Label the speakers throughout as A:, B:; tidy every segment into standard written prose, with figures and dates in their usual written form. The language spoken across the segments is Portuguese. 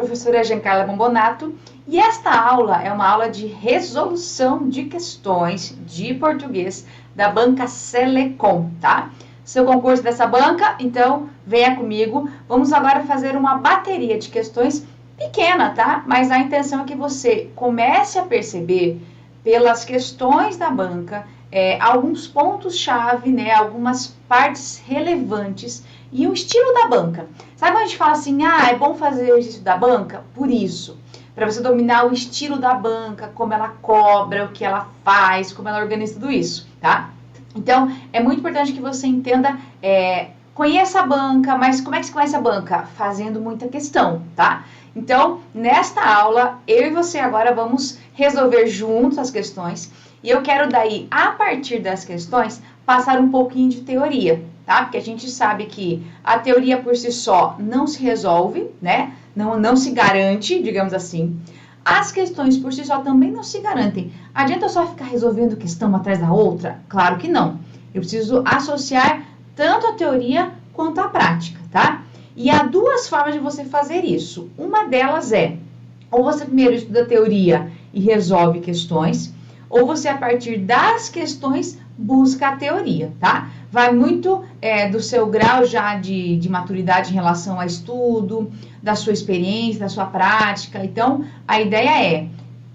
A: professora Giancarla Bombonato, e esta aula é uma aula de resolução de questões de português da banca Selecom, tá? Seu concurso dessa banca, então venha comigo. Vamos agora fazer uma bateria de questões pequena, tá? Mas a intenção é que você comece a perceber pelas questões da banca alguns pontos-chave, né? Algumas partes relevantes e o estilo da banca. Sabe quando a gente fala assim, é bom fazer o exercício da banca? Por isso, para você dominar o estilo da banca, como ela cobra, o que ela faz, como ela organiza tudo isso, tá? Então, é muito importante que você entenda, conheça a banca, mas como é que se conhece a banca? Fazendo muita questão, tá? Então, nesta aula, eu e você agora vamos resolver juntos as questões, e eu quero daí, a partir das questões, passar um pouquinho de teoria, tá? Porque a gente sabe que a teoria por si só não se resolve, né? Não se garante, digamos assim. As questões por si só também não se garantem. Adianta eu só ficar resolvendo questão uma atrás da outra? Claro que não. Eu preciso associar tanto a teoria quanto a prática, tá? E há duas formas de você fazer isso. Uma delas é, ou você primeiro estuda a teoria e resolve questões, ou você, a partir das questões, busca a teoria, tá? Vai muito do seu grau já de maturidade em relação a estudo, da sua experiência, da sua prática. Então, a ideia é,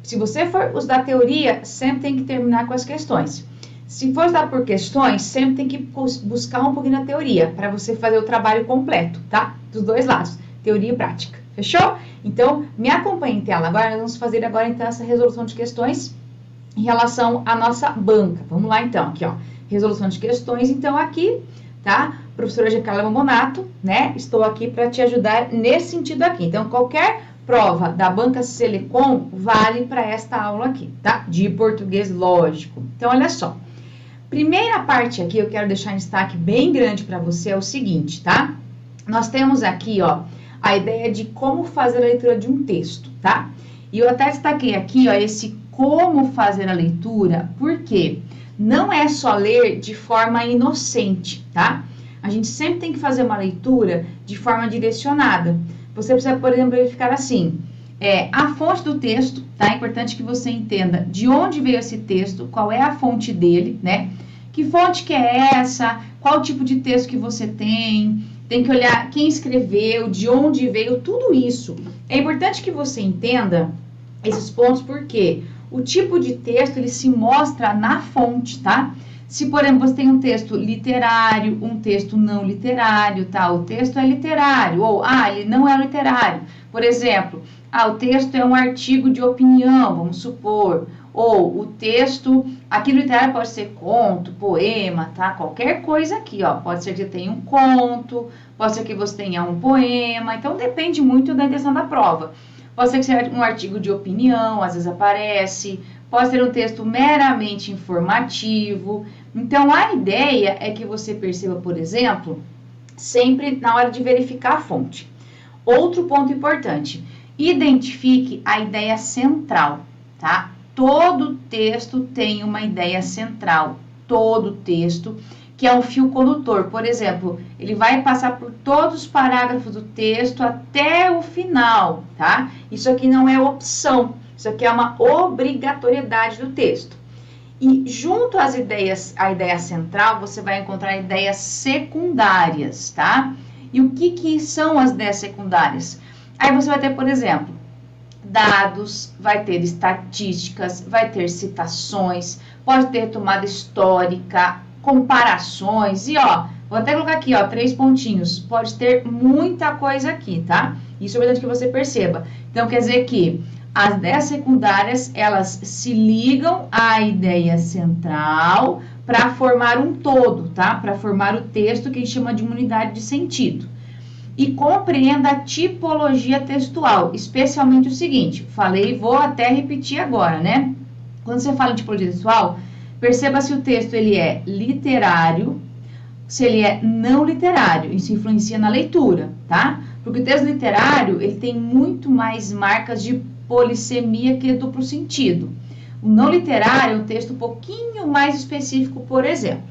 A: se você for usar teoria, sempre tem que terminar com as questões. Se for usar por questões, sempre tem que buscar um pouquinho da teoria, para você fazer o trabalho completo, tá? Dos dois lados, teoria e prática. Fechou? Então, me acompanhe em tela. Agora, nós vamos fazer agora, então, essa resolução de questões em relação à nossa banca. Vamos lá, então, aqui, ó. Resolução de questões, então, aqui, tá? Professora Giancarla Bombonato, né? Estou aqui para te ajudar nesse sentido aqui. Então, qualquer prova da banca Selecom vale para esta aula aqui, tá? De português, lógico. Então, olha só. Primeira parte aqui, eu quero deixar em destaque bem grande para você, é o seguinte, tá? Nós temos aqui, ó, a ideia de como fazer a leitura de um texto, tá? E eu até destaquei aqui, ó, esse como fazer a leitura, porque não é só ler de forma inocente, tá? A gente sempre tem que fazer uma leitura de forma direcionada. Você precisa, por exemplo, verificar assim, a fonte do texto, tá? É importante que você entenda de onde veio esse texto, qual é a fonte dele, né? Que fonte que é essa, qual tipo de texto que você tem que olhar quem escreveu, de onde veio, tudo isso. É importante que você entenda esses pontos, porque o tipo de texto, ele se mostra na fonte, tá? Se, por exemplo, você tem um texto literário, um texto não literário, tá? O texto é literário, ou, ele não é literário. Por exemplo, o texto é um artigo de opinião, vamos supor. Ou o texto, aqui no literário pode ser conto, poema, tá? Qualquer coisa aqui, ó. Pode ser que você tenha um conto, pode ser que você tenha um poema. Então, depende muito da intenção da prova. Pode ser que seja um artigo de opinião, às vezes aparece. Pode ser um texto meramente informativo. Então, a ideia é que você perceba, por exemplo, sempre na hora de verificar a fonte. Outro ponto importante, identifique a ideia central, tá? Todo texto tem uma ideia central, todo texto, que é um fio condutor. Por exemplo, ele vai passar por todos os parágrafos do texto até o final, tá? Isso aqui não é opção, isso aqui é uma obrigatoriedade do texto. E junto às ideias, a ideia central, você vai encontrar ideias secundárias, tá? E o que são as ideias secundárias? Aí você vai ter, por exemplo, dados, vai ter estatísticas, vai ter citações, pode ter tomada histórica, comparações, e ó, vou até colocar aqui, ó, 3 pontinhos, pode ter muita coisa aqui, tá? Isso é importante que você perceba. Então, quer dizer que as ideias secundárias, elas se ligam à ideia central para formar um todo, tá? Para formar o texto que a gente chama de uma unidade de sentido. E compreenda a tipologia textual, especialmente o seguinte, falei e vou até repetir agora, né? Quando você fala em tipologia textual, perceba se o texto ele é literário, se ele é não literário, isso influencia na leitura, tá? Porque o texto literário, ele tem muito mais marcas de polissemia que duplo sentido. O não literário é um texto um pouquinho mais específico, por exemplo.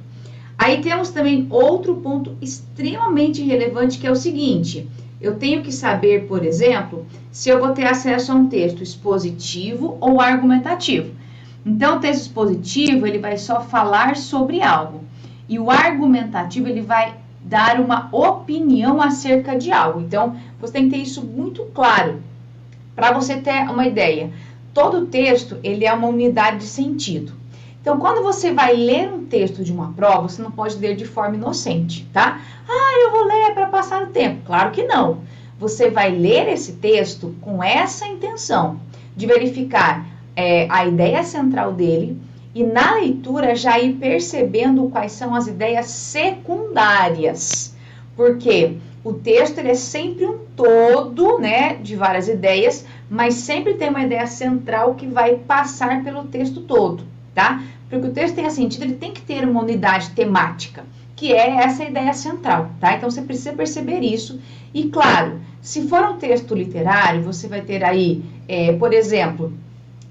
A: Aí temos também outro ponto extremamente relevante, que é o seguinte, Eu tenho que saber, por exemplo, se eu vou ter acesso a um texto expositivo ou argumentativo. Então, o texto expositivo, ele vai só falar sobre algo. E o argumentativo, ele vai dar uma opinião acerca de algo. Então, você tem que ter isso muito claro. Para você ter uma ideia, todo texto, ele é uma unidade de sentido. Então, quando você vai ler um texto de uma prova, você não pode ler de forma inocente, tá? Ah, eu vou ler para passar o tempo. Claro que não. Você vai ler esse texto com essa intenção de verificar a ideia central dele e na leitura já ir percebendo quais são as ideias secundárias. Porque o texto ele é sempre um todo, né, de várias ideias, mas sempre tem uma ideia central que vai passar pelo texto todo, tá? Para que o texto tenha sentido, ele tem que ter uma unidade temática, que é essa ideia central, tá? Então, você precisa perceber isso. E, claro, se for um texto literário, você vai ter aí, por exemplo,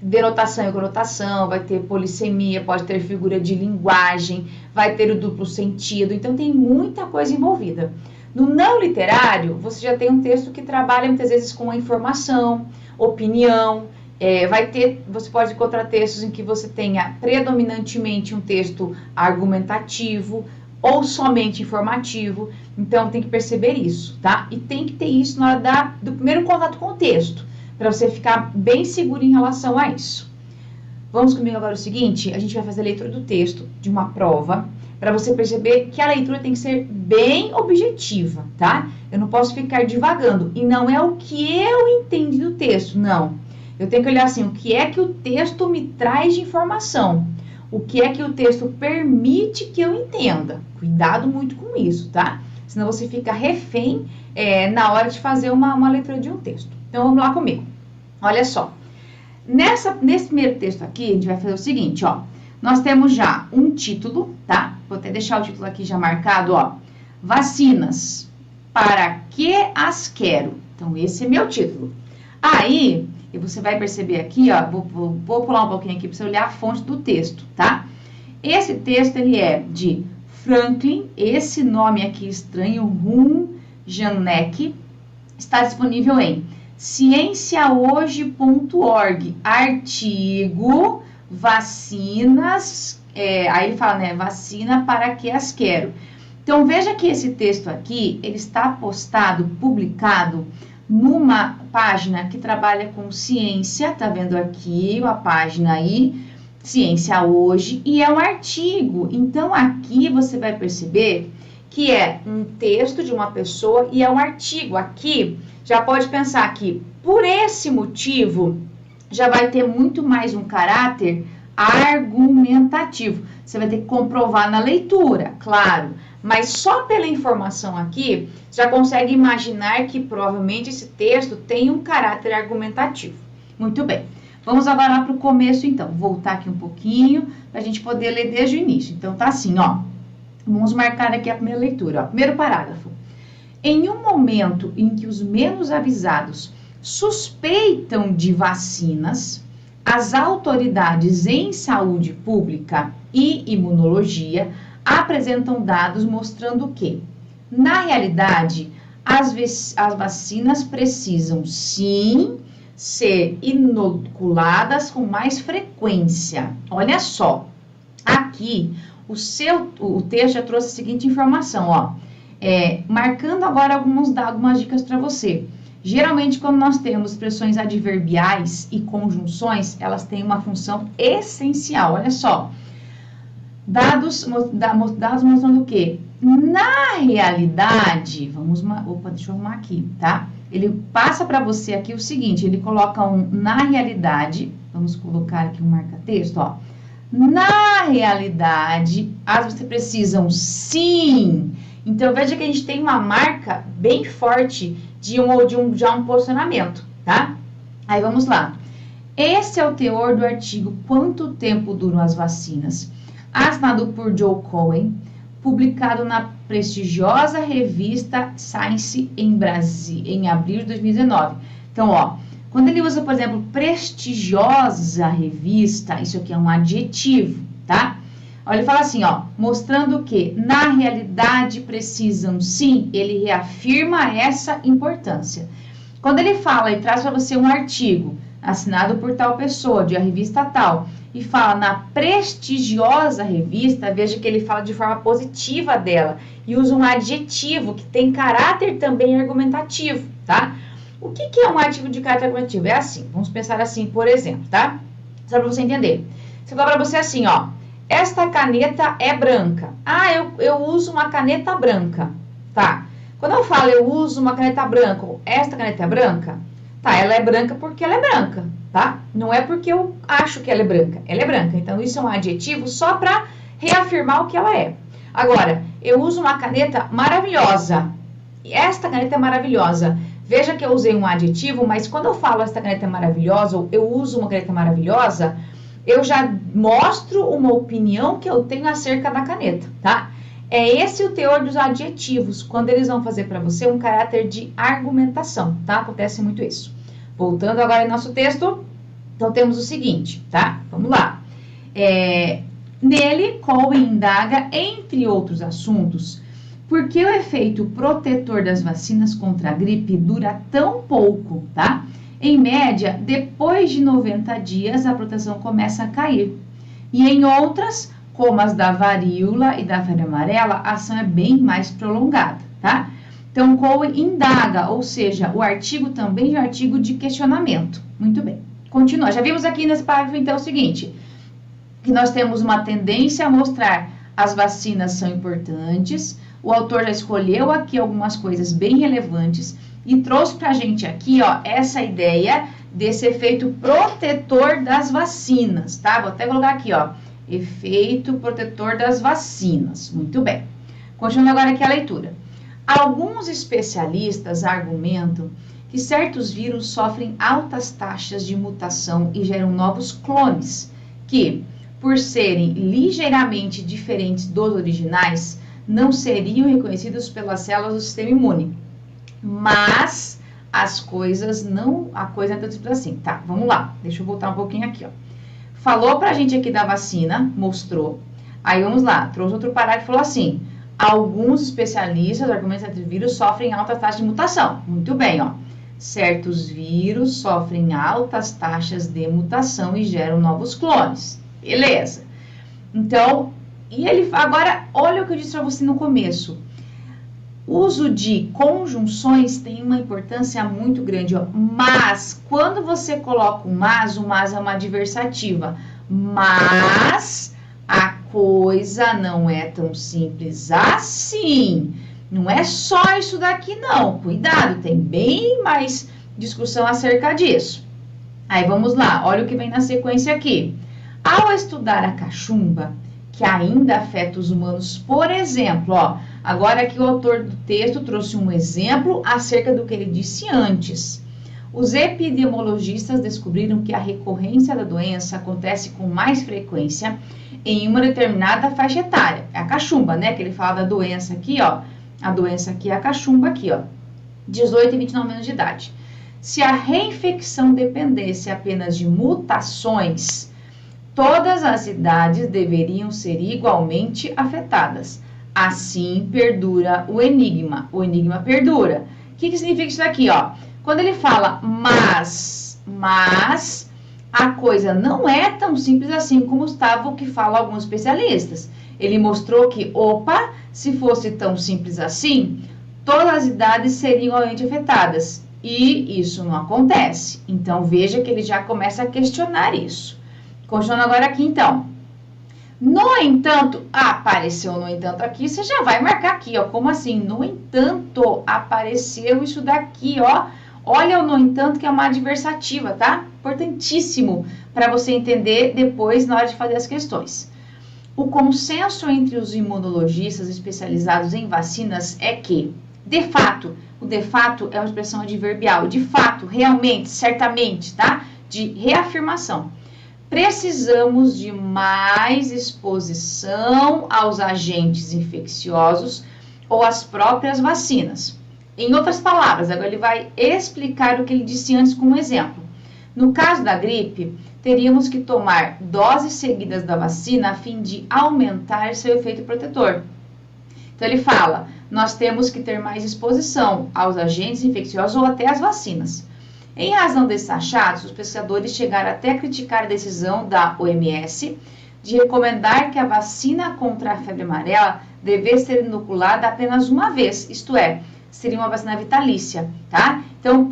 A: denotação e conotação, vai ter polissemia, pode ter figura de linguagem, vai ter o duplo sentido. Então, tem muita coisa envolvida. No não literário, você já tem um texto que trabalha muitas vezes com a informação, opinião. Você pode encontrar textos em que você tenha predominantemente um texto argumentativo ou somente informativo. Então, tem que perceber isso, tá? E tem que ter isso na hora do primeiro contato com o texto, para você ficar bem seguro em relação a isso. Vamos comigo agora o seguinte, a gente vai fazer a leitura do texto de uma prova, para você perceber que a leitura tem que ser bem objetiva, tá? Eu não posso ficar divagando, e não é o que eu entendi do texto, não. Eu tenho que olhar assim, o que é que o texto me traz de informação? O que é que o texto permite que eu entenda? Cuidado muito com isso, tá? Senão você fica refém na hora de fazer uma leitura de um texto. Então, vamos lá comigo. Olha só. Nesse primeiro texto aqui, a gente vai fazer o seguinte, ó. Nós temos já um título, tá? Vou até deixar o título aqui já marcado, ó. Vacinas. Para que as quero? Então, esse é meu título. Aí, e você vai perceber aqui, ó, vou pular um pouquinho aqui para você olhar a fonte do texto, tá? Esse texto, ele é de Franklin, esse nome aqui estranho, Rum Janek, está disponível em cienciahoje.org, artigo, vacinas, aí ele fala, né, vacina para que as quero. Então, veja que esse texto aqui, ele está postado, publicado, numa página que trabalha com ciência, tá vendo aqui a página aí, Ciência Hoje, e é um artigo. Então, aqui você vai perceber que é um texto de uma pessoa e é um artigo. Aqui, já pode pensar que, por esse motivo, já vai ter muito mais um caráter argumentativo. Você vai ter que comprovar na leitura, claro. Mas só pela informação aqui, já consegue imaginar que provavelmente esse texto tem um caráter argumentativo. Muito bem. Vamos agora para o começo, então. Voltar aqui um pouquinho, para a gente poder ler desde o início. Então, tá assim, ó. Vamos marcar aqui a primeira leitura, ó. Primeiro parágrafo. Em um momento em que os menos avisados suspeitam de vacinas, as autoridades em saúde pública e imunologia apresentam dados mostrando que, na realidade, as vacinas precisam, sim, ser inoculadas com mais frequência. Olha só, aqui o texto já trouxe a seguinte informação, ó, marcando agora algumas dicas para você. Geralmente, quando nós temos expressões adverbiais e conjunções, elas têm uma função essencial. Olha só, dados mostrando o quê? Na realidade, deixa eu arrumar aqui, tá? Ele passa para você aqui o seguinte, ele coloca na realidade, vamos colocar aqui um marca-texto, ó. Na realidade, você precisam sim. Então, veja que a gente tem uma marca bem forte de um posicionamento, tá? Aí, vamos lá. Esse é o teor do artigo Quanto Tempo Duram as Vacinas? Assinado por Joe Cohen, publicado na prestigiosa revista Science em abril de 2019. Então, ó, quando ele usa, por exemplo, prestigiosa revista, isso aqui é um adjetivo, tá? Olha, ele fala assim, ó, mostrando que na realidade precisam sim, ele reafirma essa importância. Quando ele fala e traz para você um artigo assinado por tal pessoa, de a revista tal, e fala na prestigiosa revista, veja que ele fala de forma positiva dela e usa um adjetivo que tem caráter também argumentativo, tá? O que é um adjetivo de caráter argumentativo? É assim, vamos pensar assim, por exemplo, tá? Só para você entender. Se eu falar para você assim, ó, esta caneta é branca. Ah, eu uso uma caneta branca, tá? Quando eu falo eu uso uma caneta branca, ou esta caneta é branca, tá, ela é branca porque ela é branca, tá? Não é porque eu acho que ela é branca. Então, isso é um adjetivo só para reafirmar o que ela é. Agora, eu uso uma caneta maravilhosa. Esta caneta é maravilhosa. Veja que eu usei um adjetivo, mas quando eu falo esta caneta é maravilhosa, ou eu uso uma caneta maravilhosa, eu já mostro uma opinião que eu tenho acerca da caneta, tá? É esse o teor dos adjetivos, quando eles vão fazer para você um caráter de argumentação, tá? Acontece muito isso. Voltando agora em nosso texto, então temos o seguinte, tá? Vamos lá. Nele, Cohen indaga, entre outros assuntos, por que o efeito protetor das vacinas contra a gripe dura tão pouco, tá? Em média, depois de 90 dias, a proteção começa a cair. E em outras, como as da varíola e da febre amarela, a ação é bem mais prolongada, tá? Então, Cohen indaga, ou seja, o artigo também é um artigo de questionamento. Muito bem. Continua. Já vimos aqui nesse parágrafo, então, o seguinte, que nós temos uma tendência a mostrar as vacinas são importantes, o autor já escolheu aqui algumas coisas bem relevantes e trouxe pra gente aqui, ó, essa ideia desse efeito protetor das vacinas, tá? Vou até colocar aqui, ó, efeito protetor das vacinas. Muito bem. Continuando agora aqui a leitura. Alguns especialistas argumentam que certos vírus sofrem altas taxas de mutação e geram novos clones, que, por serem ligeiramente diferentes dos originais, não seriam reconhecidos pelas células do sistema imune. Mas a coisa não é tão simples assim. Tá, vamos lá. Deixa eu voltar um pouquinho aqui, ó. Falou pra gente aqui da vacina, mostrou. Aí vamos lá, trouxe outro parágrafo e falou assim: alguns especialistas argumentam que vírus sofrem altas taxas de mutação. Muito bem, ó. Certos vírus sofrem altas taxas de mutação e geram novos clones. Beleza. Então, e ele agora, olha o que eu disse para você no começo. O uso de conjunções tem uma importância muito grande, ó. Mas, quando você coloca o mas é uma adversativa. Mas a coisa não é tão simples assim. Não é só isso daqui, não. Cuidado, tem bem mais discussão acerca disso. Aí, vamos lá. Olha o que vem na sequência aqui. Ao estudar a cachumba, que ainda afeta os humanos, por exemplo, ó, agora aqui o autor do texto trouxe um exemplo acerca do que ele disse antes. Os epidemiologistas descobriram que a recorrência da doença acontece com mais frequência em uma determinada faixa etária. É a cachumba, né? Que ele fala da doença aqui, ó. A doença aqui é a cachumba aqui, ó. 18 e 29 anos de idade. Se a reinfecção dependesse apenas de mutações, todas as idades deveriam ser igualmente afetadas. Assim perdura o enigma. O enigma perdura. O que significa isso daqui, ó? Quando ele fala mas a coisa não é tão simples assim como estava o que falam alguns especialistas. Ele mostrou que, opa, se fosse tão simples assim, todas as idades seriam igualmente afetadas. E isso não acontece. Então, veja que ele já começa a questionar isso. Continuando agora aqui, então. No entanto, apareceu no entanto aqui, você já vai marcar aqui, ó. Como assim? No entanto, apareceu isso daqui, ó. Olha o no entanto, que é uma adversativa, tá? Importantíssimo para você entender depois na hora de fazer as questões. O consenso entre os imunologistas especializados em vacinas é que, de fato, o de fato é uma expressão adverbial, de fato, realmente, certamente, tá? De reafirmação. Precisamos de mais exposição aos agentes infecciosos ou às próprias vacinas. Em outras palavras, agora ele vai explicar o que ele disse antes com um exemplo. No caso da gripe, teríamos que tomar doses seguidas da vacina a fim de aumentar seu efeito protetor. Então, ele fala, nós temos que ter mais exposição aos agentes infecciosos ou até às vacinas. Em razão desses achados, os pesquisadores chegaram até a criticar a decisão da OMS de recomendar que a vacina contra a febre amarela devesse ser inoculada apenas uma vez, isto é, seria uma vacina vitalícia, tá? Então,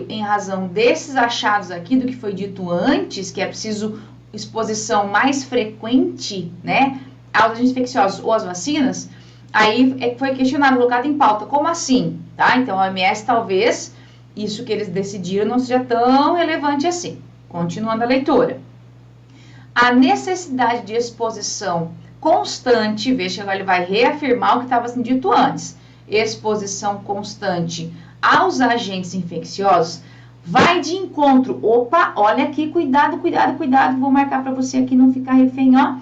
A: em razão desses achados aqui, do que foi dito antes, que é preciso exposição mais frequente, né, aos agentes infecciosos ou às vacinas, aí foi questionado, colocado em pauta, como assim, tá? Então, a OMS talvez, isso que eles decidiram não seja tão relevante assim. Continuando a leitura. A necessidade de exposição constante, veja que agora ele vai reafirmar o que estava sendo dito antes, exposição constante aos agentes infecciosos, vai de encontro, opa, olha aqui, cuidado, cuidado, cuidado, vou marcar para você aqui não ficar refém, ó.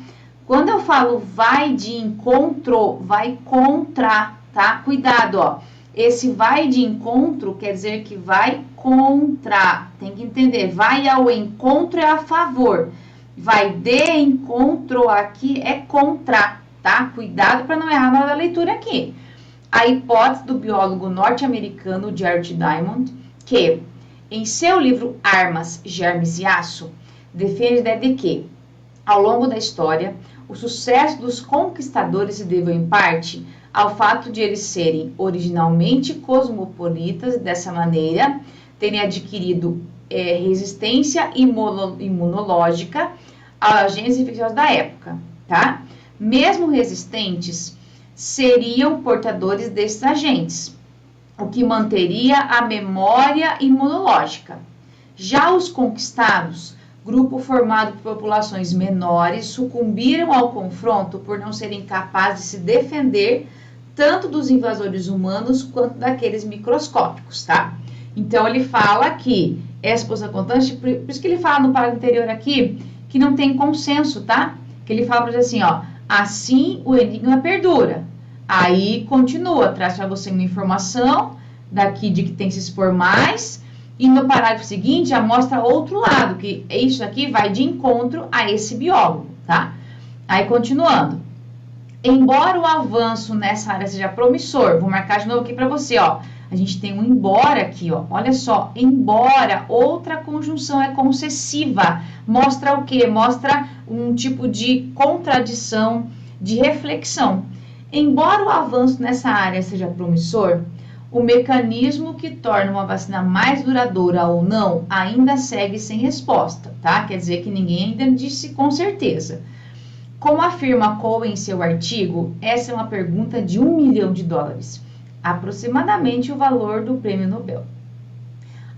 A: Quando eu falo vai de encontro, vai contra, tá? Cuidado, ó. Esse vai de encontro quer dizer que vai contra, tem que entender, vai ao encontro é a favor, vai de encontro aqui é contra, tá? Cuidado para não errar na hora da leitura aqui. A hipótese do biólogo norte-americano Jared Diamond, que em seu livro Armas, Germes e Aço, defende a ideia de que, ao longo da história, o sucesso dos conquistadores se deu em parte ao fato de eles serem originalmente cosmopolitas e dessa maneira terem adquirido resistência imunológica aos agentes infecciosos da época, tá? Mesmo resistentes, seriam portadores desses agentes, o que manteria a memória imunológica. Já os conquistados, grupo formado por populações menores, sucumbiram ao confronto por não serem capazes de se defender tanto dos invasores humanos quanto daqueles microscópicos, tá? Então, ele fala que essa exposição constante, por isso que ele fala no parágrafo anterior aqui, que não tem consenso, tá? Que ele fala, por exemplo, assim, ó, assim o enigma perdura. Aí, continua, traz para você uma informação daqui de que tem que se expor mais, e no parágrafo seguinte já mostra outro lado, que isso aqui vai de encontro a esse biólogo, tá? Aí, continuando. Embora o avanço nessa área seja promissor, vou marcar de novo aqui para você, ó. A gente tem um embora aqui, ó. Olha só, embora, outra conjunção é concessiva. Mostra o quê? Mostra um tipo de contradição, de reflexão. Embora o avanço nessa área seja promissor, o mecanismo que torna uma vacina mais duradoura ou não ainda segue sem resposta, tá? Quer dizer que ninguém ainda disse com certeza. Como afirma Cohen em seu artigo, essa é uma pergunta de $1 milhão, aproximadamente o valor do prêmio Nobel.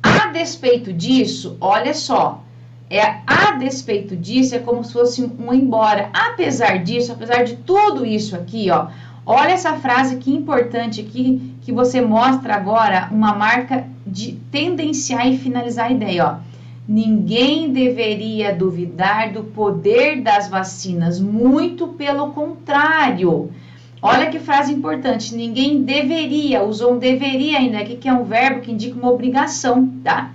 A: A despeito disso, olha só, a despeito disso é como se fosse um embora. Apesar disso, apesar de tudo isso aqui, ó, olha essa frase que importante aqui, que você mostra agora uma marca de tendenciar e finalizar a ideia, ó. Ninguém deveria duvidar do poder das vacinas, muito pelo contrário. Olha que frase importante, ninguém deveria, usou um deveria ainda aqui, que é um verbo que indica uma obrigação, tá?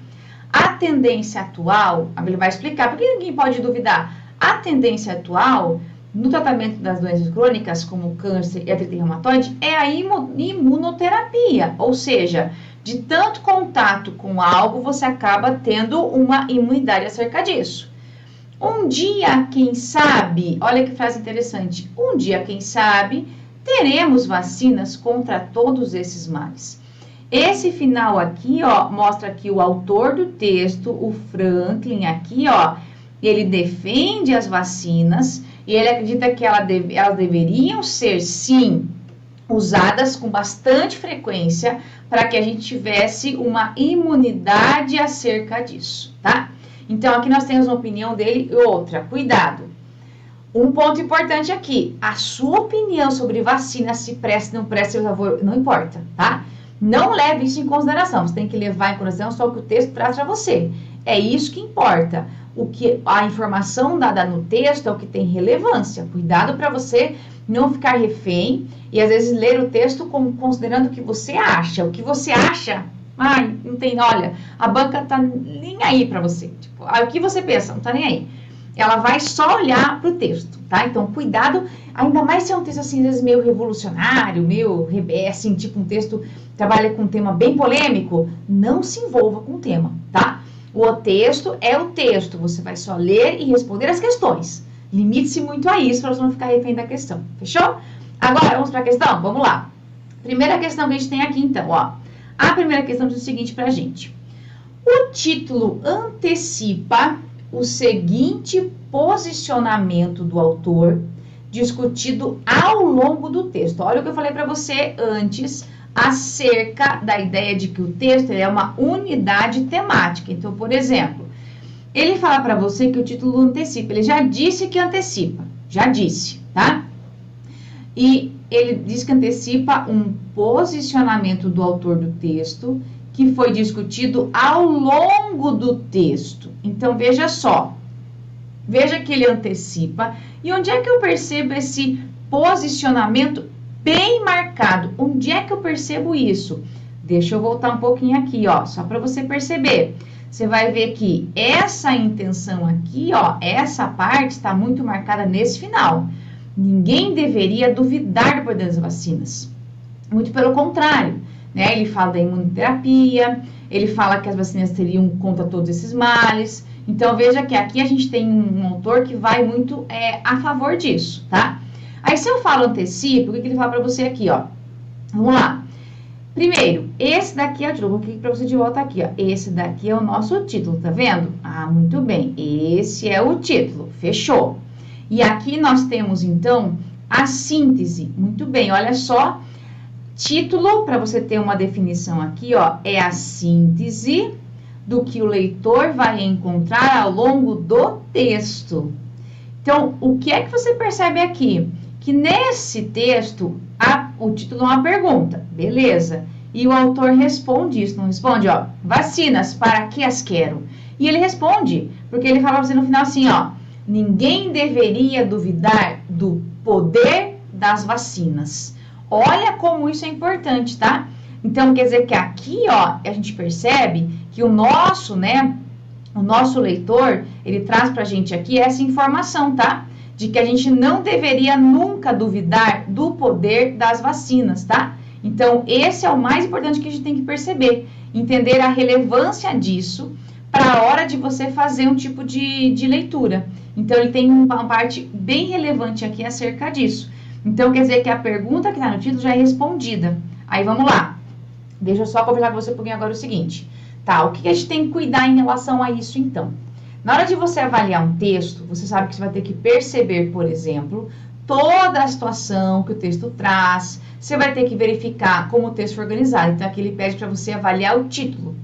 A: A tendência atual, ele vai explicar, por que ninguém pode duvidar? A tendência atual, no tratamento das doenças crônicas, como câncer e artrite reumatoide, é a imunoterapia, ou seja, de tanto contato com algo, você acaba tendo uma imunidade acerca disso. Um dia, quem sabe, olha que frase interessante, um dia, quem sabe, teremos vacinas contra todos esses males. Esse final aqui, ó, mostra que o autor do texto, o Franklin, aqui, ó, ele defende as vacinas e ele acredita que elas deveriam ser, sim, usadas com bastante frequência para que a gente tivesse uma imunidade acerca disso, tá? Então, aqui nós temos uma opinião dele e outra. Cuidado. Um ponto importante aqui, a sua opinião sobre vacina, se presta, não presta, não importa, tá? Não leve isso em consideração, você tem que levar em consideração só o que o texto traz para você. É isso que importa. A informação dada no texto é o que tem relevância. Cuidado para você não ficar refém e às vezes ler o texto considerando o que você acha. O que você acha Ai, não tem, olha, a banca tá nem aí para você. Tipo, o que você pensa? Não tá nem aí. Ela vai só olhar para o texto, tá? Então, cuidado, ainda mais se é um texto assim, às vezes meio revolucionário, meio assim, tipo um texto que trabalha com um tema bem polêmico, não se envolva com o tema, tá? O texto é o texto, você vai só ler e responder as questões. Limite-se muito a isso para você não ficar refém da questão, fechou? Agora, vamos para a questão? Vamos lá. Primeira questão que a gente tem aqui, então, ó. A primeira questão diz o seguinte pra gente. O título antecipa o seguinte posicionamento do autor discutido ao longo do texto. Olha o que eu falei para você antes acerca da ideia de que o texto é uma unidade temática. Então, por exemplo, ele fala para você que o título antecipa. Ele já disse que antecipa. Já disse, tá? E ele diz que antecipa um posicionamento do autor do texto que foi discutido ao longo do texto. Então, veja só. Veja que ele antecipa. E onde é que eu percebo esse posicionamento bem marcado? Onde é que eu percebo isso? Deixa eu voltar um pouquinho aqui, ó, só para você perceber. Você vai ver que essa intenção aqui, ó, essa parte está muito marcada nesse final. Ninguém deveria duvidar do poder das vacinas. Muito pelo contrário, né? Ele fala da imunoterapia, ele fala que as vacinas teriam contra todos esses males. Então, veja que aqui a gente tem um autor que vai muito a favor disso, tá? Aí, se eu falo antecipo, o que ele fala para você aqui, ó? Vamos lá. Primeiro, esse daqui é o título. Vou clicar para você de volta aqui, ó. Esse daqui é o nosso título, tá vendo? Ah, muito bem. Esse é o título. Fechou. E aqui nós temos, então, a síntese. Muito bem, olha só. Título, para você ter uma definição aqui, ó, é a síntese do que o leitor vai encontrar ao longo do texto. Então, o que é que você percebe aqui? Que nesse texto, o título é uma pergunta, beleza? E o autor responde isso, não responde, ó, vacinas, para que as quero? E ele responde, porque ele fala pra você no final assim, ó, ninguém deveria duvidar do poder das vacinas. Olha como isso é importante, tá? Então, quer dizer que aqui, ó, a gente percebe que o nosso, né, o nosso leitor, ele traz pra gente aqui essa informação, tá? De que a gente não deveria nunca duvidar do poder das vacinas, tá? Então, esse é o mais importante que a gente tem que perceber. Entender a relevância disso para a hora de você fazer um tipo de leitura. Então, ele tem uma parte bem relevante aqui acerca disso. Então, quer dizer que a pergunta que está no título já é respondida. Aí, vamos lá. Deixa eu só conversar com você um pouquinho agora o seguinte. Tá, o que a gente tem que cuidar em relação a isso, então? Na hora de você avaliar um texto, você sabe que você vai ter que perceber, por exemplo, toda a situação que o texto traz. Você vai ter que verificar como o texto foi organizado. Então, aqui ele pede para você avaliar o título.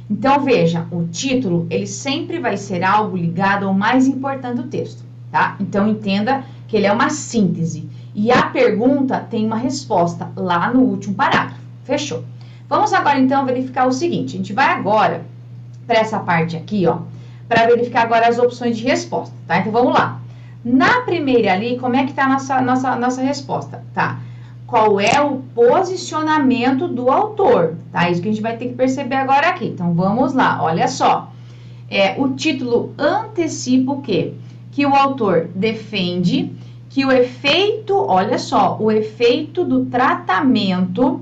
A: Então, veja, o título, ele sempre vai ser algo ligado ao mais importante do texto, tá? Então, entenda que ele é uma síntese. E a pergunta tem uma resposta lá no último parágrafo. Fechou? Vamos agora, então, verificar o seguinte. A gente vai agora para essa parte aqui, ó, para verificar agora as opções de resposta, tá? Então, vamos lá. Na primeira ali, como é que tá a nossa resposta, tá? Qual é o posicionamento do autor, tá? Isso que a gente vai ter que perceber agora aqui. Então, vamos lá, olha só. O título antecipa o quê? Que o autor defende que o efeito, olha só, o efeito do tratamento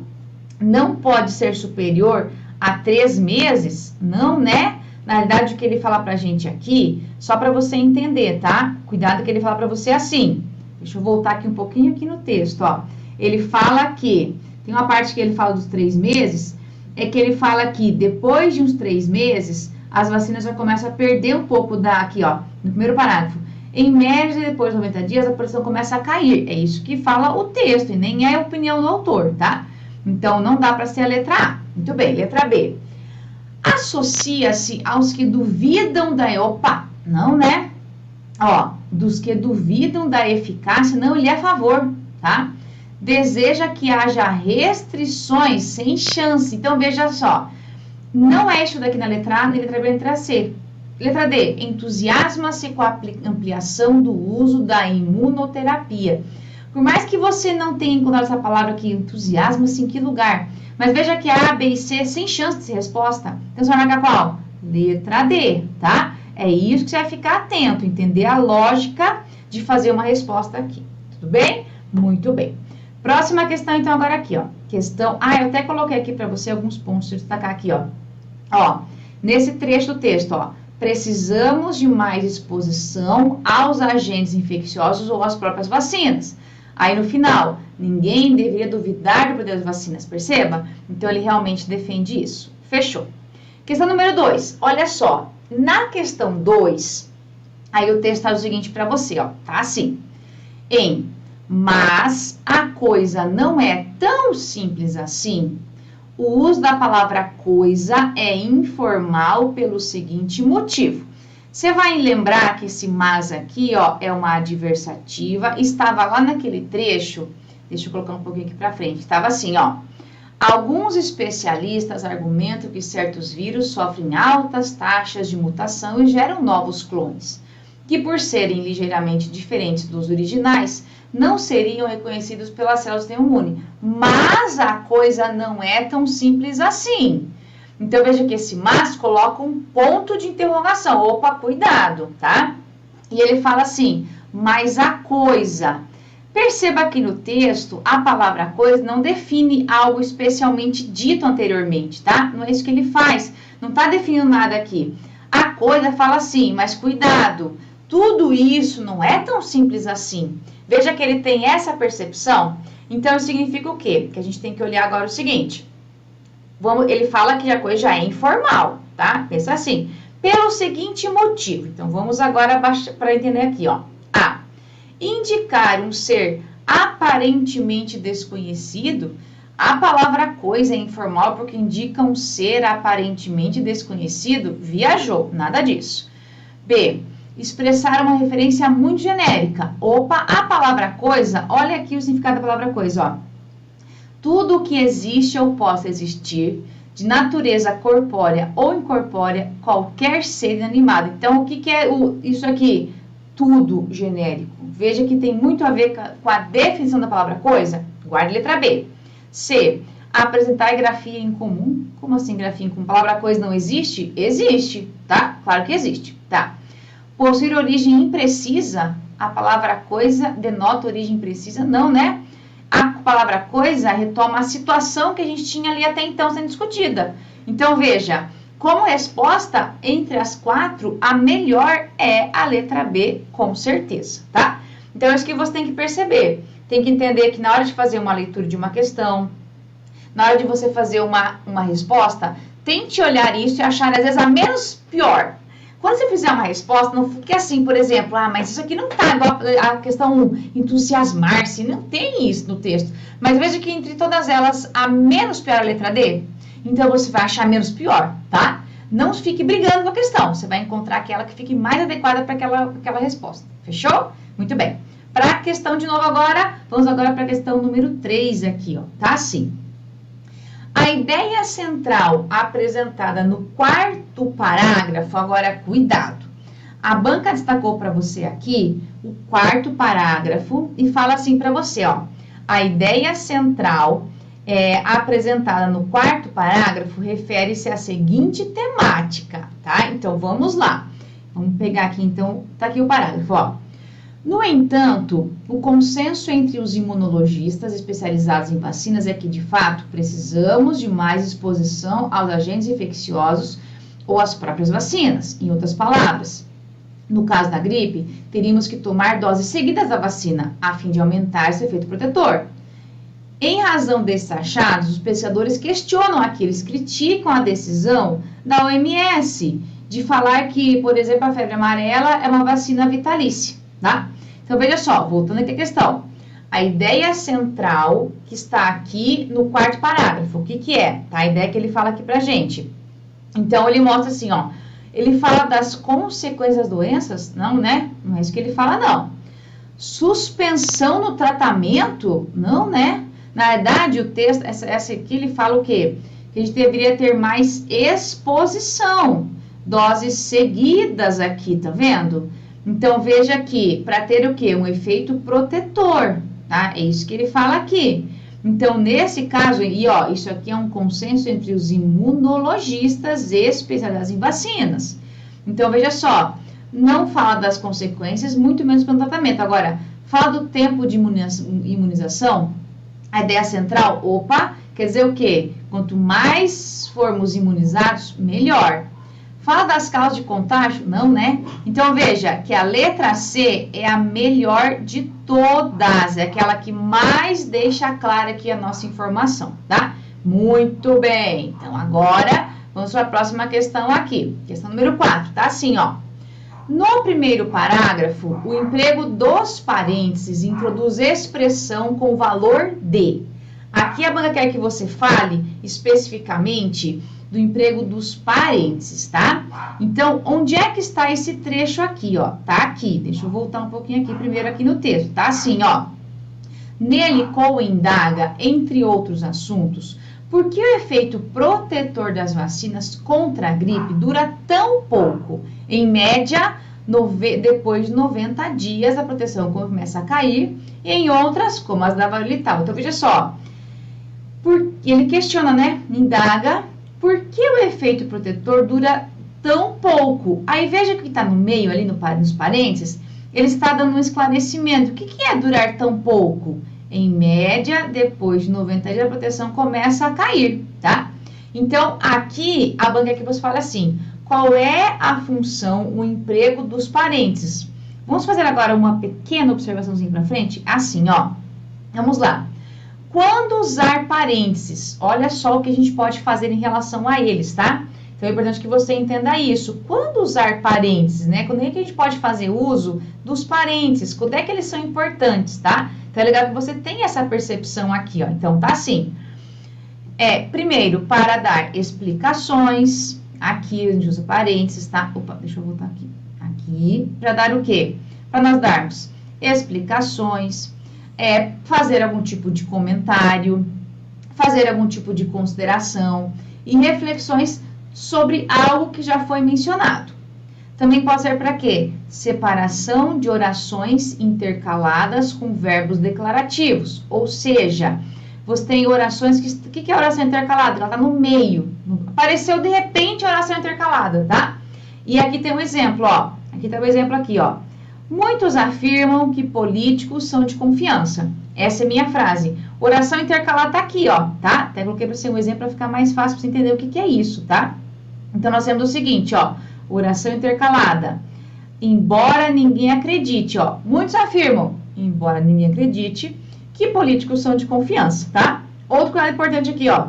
A: não pode ser superior a 3 meses, não, né? Na verdade, o que ele fala pra gente aqui, só para você entender, tá? Cuidado que ele fala pra você assim. Deixa eu voltar aqui um pouquinho aqui no texto, ó. Ele fala que, tem uma parte que ele fala dos 3 meses, é que ele fala que depois de uns 3 meses, as vacinas já começam a perder um pouco aqui, ó, no primeiro parágrafo. Em média, depois de 90 dias, a produção começa a cair. É isso que fala o texto, e nem é a opinião do autor, tá? Então, não dá para ser a letra A. Muito bem, letra B. Associa-se aos que duvidam da... Opa, não, né? Ó, dos que duvidam da eficácia, não, ele é a favor, tá? Deseja que haja restrições sem chance. Então, veja só. Não é isso daqui na letra A, nem letra B, letra C. Letra D. Entusiasma-se com a ampliação do uso da imunoterapia. Por mais que você não tenha encontrado essa palavra aqui, entusiasmo-se em que lugar? Mas veja que A, B e C, sem chance de ser resposta. Então, você vai marcar qual? Letra D, tá? É isso que você vai ficar atento, entender a lógica de fazer uma resposta aqui. Tudo bem? Muito bem. Próxima questão, então, agora aqui, ó. Questão... eu até coloquei aqui para você alguns pontos, deixa eu destacar aqui, ó. Ó, nesse trecho do texto, ó. Precisamos de mais exposição aos agentes infecciosos ou às próprias vacinas. Aí, no final, ninguém deveria duvidar do poder das vacinas, perceba? Então, ele realmente defende isso. Fechou. Questão número 2. Olha só. Na questão 2, aí o texto tá o seguinte para você, ó. Tá assim. Mas a coisa não é tão simples assim. O uso da palavra coisa é informal pelo seguinte motivo. Você vai lembrar que esse mas aqui, ó, é uma adversativa. Estava lá naquele trecho, deixa eu colocar um pouquinho aqui para frente. Estava assim, ó. Alguns especialistas argumentam que certos vírus sofrem altas taxas de mutação e geram novos clones, que por serem ligeiramente diferentes dos originais, não seriam reconhecidos pelas células do sistema imune. Mas a coisa não é tão simples assim. Então, veja que esse mas coloca um ponto de interrogação. Opa, cuidado, tá? E ele fala assim, mas a coisa. Perceba aqui no texto, a palavra coisa não define algo especialmente dito anteriormente, tá? Não é isso que ele faz. Não tá definindo nada aqui. A coisa fala assim, mas cuidado. Tudo isso não é tão simples assim. Veja que ele tem essa percepção. Então, significa o quê? Que a gente tem que olhar agora o seguinte. Ele fala que a coisa já é informal, tá? Pensa assim. Pelo seguinte motivo. Então, vamos agora para entender aqui, ó. A. Indicar um ser aparentemente desconhecido. A palavra coisa é informal porque indica um ser aparentemente desconhecido. Viajou. Nada disso. B. Expressar uma referência muito genérica. Opa, a palavra coisa, olha aqui o significado da palavra coisa, ó. Tudo o que existe ou possa existir, de natureza corpórea ou incorpórea, qualquer ser inanimado. Então, o que é isso aqui? Tudo genérico. Veja que tem muito a ver com a definição da palavra coisa. Guarde a letra B. C. Apresentar grafia em comum. Como assim grafia em comum? A palavra coisa não existe? Existe, tá? Claro que existe, tá? Possuir origem imprecisa, a palavra coisa denota origem precisa? Não, né? A palavra coisa retoma a situação que a gente tinha ali até então sendo discutida. Então, veja, como resposta, entre as 4, a melhor é a letra B, com certeza, tá? Então, é isso que você tem que perceber. Tem que entender que na hora de fazer uma leitura de uma questão, na hora de você fazer uma resposta, tente olhar isso e achar, às vezes, a menos pior. Quando você fizer uma resposta, não fique assim, por exemplo, mas isso aqui não tá igual a questão entusiasmar-se, não tem isso no texto. Mas veja que entre todas elas, a menos pior é a letra D, então você vai achar menos pior, tá? Não fique brigando com a questão, você vai encontrar aquela que fique mais adequada para aquela resposta, fechou? Muito bem. Para a questão de novo agora, vamos agora para a questão número 3 aqui, ó, tá assim. A ideia central apresentada no 4º parágrafo, agora cuidado. A banca destacou para você aqui o 4º parágrafo e fala assim para você, ó. A ideia central apresentada no 4º parágrafo refere-se à seguinte temática, tá? Então, vamos lá. Vamos pegar aqui, então, tá aqui o parágrafo, ó. No entanto, o consenso entre os imunologistas especializados em vacinas é que, de fato, precisamos de mais exposição aos agentes infecciosos ou às próprias vacinas. Em outras palavras, no caso da gripe, teríamos que tomar doses seguidas da vacina, a fim de aumentar esse efeito protetor. Em razão desses achados, os pesquisadores questionam aqueles que criticam a decisão da OMS de falar que, por exemplo, a febre amarela é uma vacina vitalícia, tá? Então, veja só, voltando aqui à questão. A ideia central que está aqui no 4º parágrafo, o que que é? Tá? A ideia que ele fala aqui pra gente. Então, ele mostra assim, ó. Ele fala das consequências das doenças? Não, né? Não é isso que ele fala, não. Suspensão no tratamento? Não, né? Na verdade, o texto, essa aqui, ele fala o quê? Que a gente deveria ter mais exposição. Doses seguidas aqui, tá vendo? Então, veja aqui, para ter o quê? Um efeito protetor, tá? É isso que ele fala aqui. Então, nesse caso, e ó, isso aqui é um consenso entre os imunologistas especializados em vacinas. Então, veja só, não fala das consequências, muito menos pelo tratamento. Agora, fala do tempo de imunização, a ideia central, opa, quer dizer o quê? Quanto mais formos imunizados, melhor. Fala das causas de contágio? Não, né? Então, veja que a letra C é a melhor de todas. É aquela que mais deixa clara aqui a nossa informação, tá? Muito bem. Então, agora, vamos para a próxima questão aqui. Questão número 4, tá assim, ó. No primeiro parágrafo, o emprego dos parênteses introduz expressão com valor de. Aqui a banca quer que você fale especificamente do emprego dos parênteses, tá? Então, onde é que está esse trecho aqui, ó? Tá aqui. Deixa eu voltar um pouquinho aqui primeiro aqui no texto. Tá assim, ó. Nele, Cohen indaga, entre outros assuntos, por que o efeito protetor das vacinas contra a gripe dura tão pouco? Em média, depois de 90 dias, a proteção começa a cair, e em outras, como as da varolital. Então, veja só. Ele questiona, né? Indaga. Por que o efeito protetor dura tão pouco? Aí veja que está no meio, ali nos parênteses, ele está dando um esclarecimento. O que é durar tão pouco? Em média, depois de 90 dias, a proteção começa a cair, tá? Então, aqui, a banca que você fala assim, qual é a função, o emprego dos parênteses? Vamos fazer agora uma pequena observaçãozinha para frente? Assim, ó. Vamos lá. Quando usar parênteses, olha só o que a gente pode fazer em relação a eles, tá? Então é importante que você entenda isso. Quando usar parênteses, né? Quando é que a gente pode fazer uso dos parênteses? Quando é que eles são importantes, tá? Então é legal que você tenha essa percepção aqui, ó. Então tá assim. Primeiro, para dar explicações. Aqui a gente usa parênteses, tá? Opa, deixa eu voltar aqui. Aqui, para dar o quê? Para nós darmos explicações. Fazer algum tipo de comentário, fazer algum tipo de consideração e reflexões sobre algo que já foi mencionado. Também pode ser para quê? Separação de orações intercaladas com verbos declarativos, ou seja, você tem orações o que é oração intercalada? Ela está no meio, apareceu de repente a oração intercalada, tá? E aqui tem um exemplo, ó, aqui tem um exemplo aqui, ó. Muitos afirmam que políticos são de confiança. Essa é minha frase. Oração intercalada tá aqui, ó, tá? Até coloquei para você um exemplo para ficar mais fácil para você entender o que é isso, tá? Então, nós temos o seguinte, ó. Oração intercalada. Embora ninguém acredite, ó. Muitos afirmam, embora ninguém acredite, que políticos são de confiança, tá? Outro cuidado importante aqui, ó.